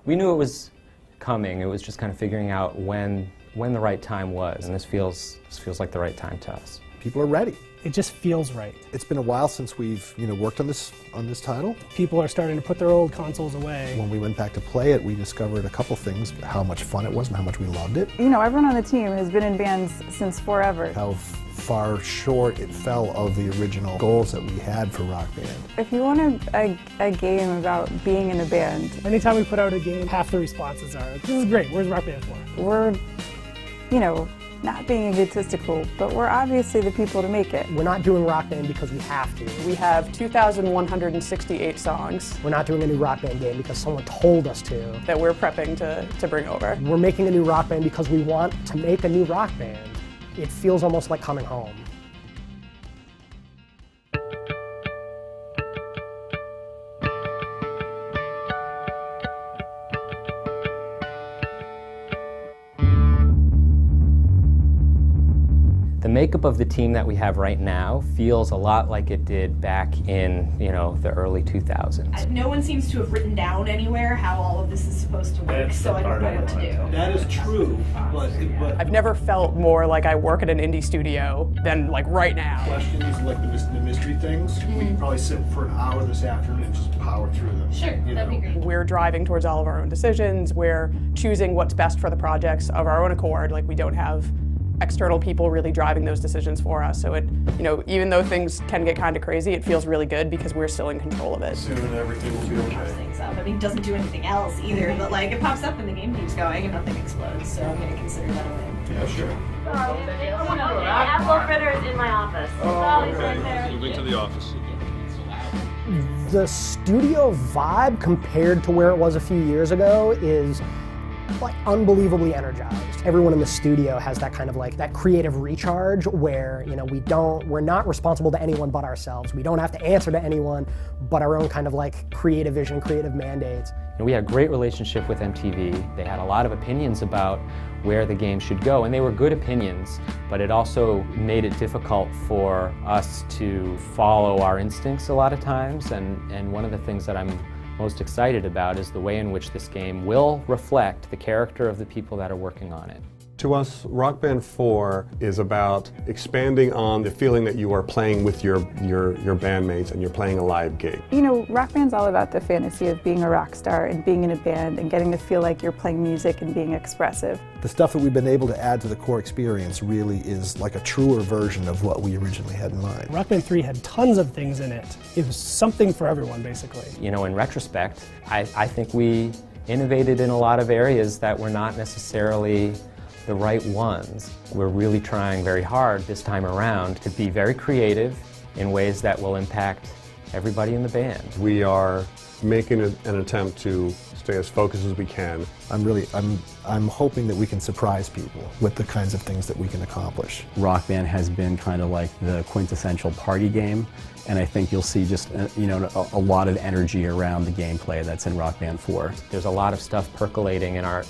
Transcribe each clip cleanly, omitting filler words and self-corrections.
We knew it was coming. It was just kind of figuring out when the right time was, and this feels like the right time to us. People are ready. It just feels right. It's been a while since we've worked on this title. People are starting to put their old consoles away. When we went back to play it, we discovered a couple things: how much fun it was and how much we loved it. You know, everyone on the team has been in bands since forever. How far short it fell of the original goals that we had for Rock Band. If you want a game about being in a band, anytime we put out a game, half the responses are, "This is great, where's Rock Band for?" We're, you know, not being egotistical, but we're obviously the people to make it. We're not doing Rock Band because we have to. We have 2,168 songs. We're not doing a new Rock Band game because someone told us to. That we're prepping to bring over. We're making a new Rock Band because we want to make a new Rock Band. It feels almost like coming home. The makeup of the team that we have right now feels a lot like it did back in, the early 2000s. No one seems to have written down anywhere how all of this is supposed to work, so I don't know what to do. That is true, but I've never felt more like I work at an indie studio than like right now. questions like the mystery things, we can probably sit for an hour this afternoon and just power through them. Sure, that'd be great. We're driving towards all of our own decisions. We're choosing what's best for the projects of our own accord. Like, we don't have external people really driving those decisions for us. So it, even though things can get kind of crazy, it feels really good because we're still in control of it. Soon everything will be okay. Things up. I mean, it doesn't do anything else either, but like it pops up and the game keeps going and nothing explodes. So I'm gonna consider that a win. Yeah, sure. Apple fritters in my office. Moving to the office. The studio vibe compared to where it was a few years ago is like unbelievably energized. Everyone in the studio has that kind of that creative recharge where, we're not responsible to anyone but ourselves. We don't have to answer to anyone but our own kind of creative vision, creative mandates. We had a great relationship with MTV. They had a lot of opinions about where the game should go, and they were good opinions, but it also made it difficult for us to follow our instincts a lot of times, and one of the things that I'm most excited about is the way in which this game will reflect the character of the people that are working on it. To us, Rock Band 4 is about expanding on the feeling that you are playing with your bandmates and you're playing a live gig. Rock Band's all about the fantasy of being a rock star and being in a band and getting to feel like you're playing music and being expressive. The stuff that we've been able to add to the core experience really is like a truer version of what we originally had in mind. Rock Band 3 had tons of things in it. It was something for everyone, basically. In retrospect, I think we innovated in a lot of areas that were not necessarily the right ones. We're really trying very hard this time around to be very creative in ways that will impact everybody in the band. We are making an attempt to stay as focused as we can. I'm hoping that we can surprise people with the kinds of things that we can accomplish. Rock Band has been kind of like the quintessential party game, and I think you'll see just a lot of energy around the gameplay that's in Rock Band 4. There's a lot of stuff percolating in our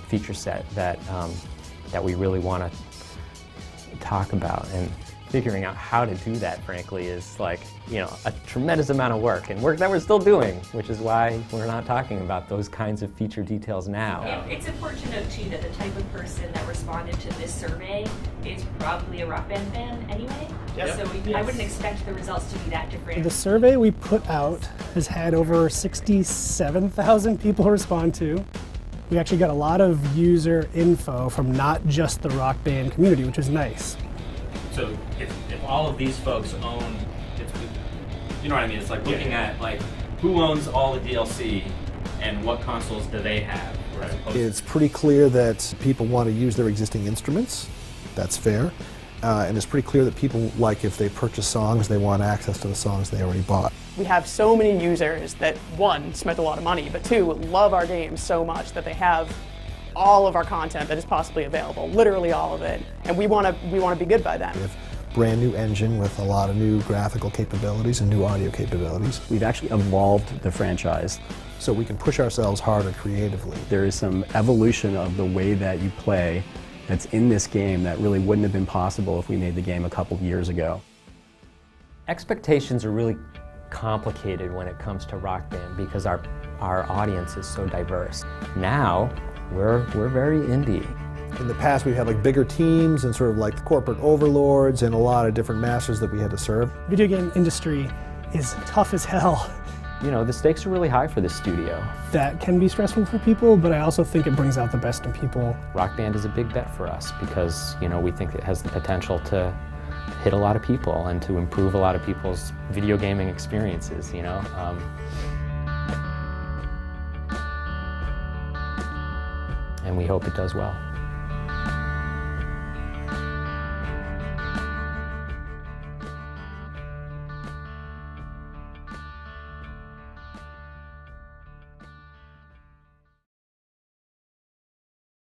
feature set that we really want to talk about, and figuring out how to do that, frankly, is a tremendous amount of work, and work that we're still doing, which is why we're not talking about those kinds of feature details now. It's important to note, too, that the type of person that responded to this survey is probably a Rock Band fan anyway. Yep. So I wouldn't expect the results to be that different. The survey we put out has had over 67,000 people respond to. We actually got a lot of user info from not just the Rock Band community, which is nice. So if all of these folks own, you know what I mean? It's like looking at who owns all the DLC and what consoles do they have. It's pretty clear that people want to use their existing instruments. That's fair. And it's pretty clear that people, if they purchase songs, they want access to the songs they already bought. We have so many users that, one, spent a lot of money, but two, love our games so much that they have all of our content that is possibly available, literally all of it, and we want to be good by them. We have a brand new engine with a lot of new graphical capabilities and new audio capabilities. We've actually evolved the franchise, so we can push ourselves harder creatively. There is some evolution of the way that you play that's in this game that really wouldn't have been possible if we made the game a couple years ago. Expectations are really complicated when it comes to Rock Band because our our audience is so diverse. Now, we're very indie. In the past, we had like bigger teams and sort of like corporate overlords and a lot of different masters that we had to serve. Video game industry is tough as hell. You know, the stakes are really high for the studio. That can be stressful for people, but I also think it brings out the best in people. Rock Band is a big bet for us because, you know, we think it has the potential to hit a lot of people and to improve a lot of people's video gaming experiences, you know. And we hope it does well.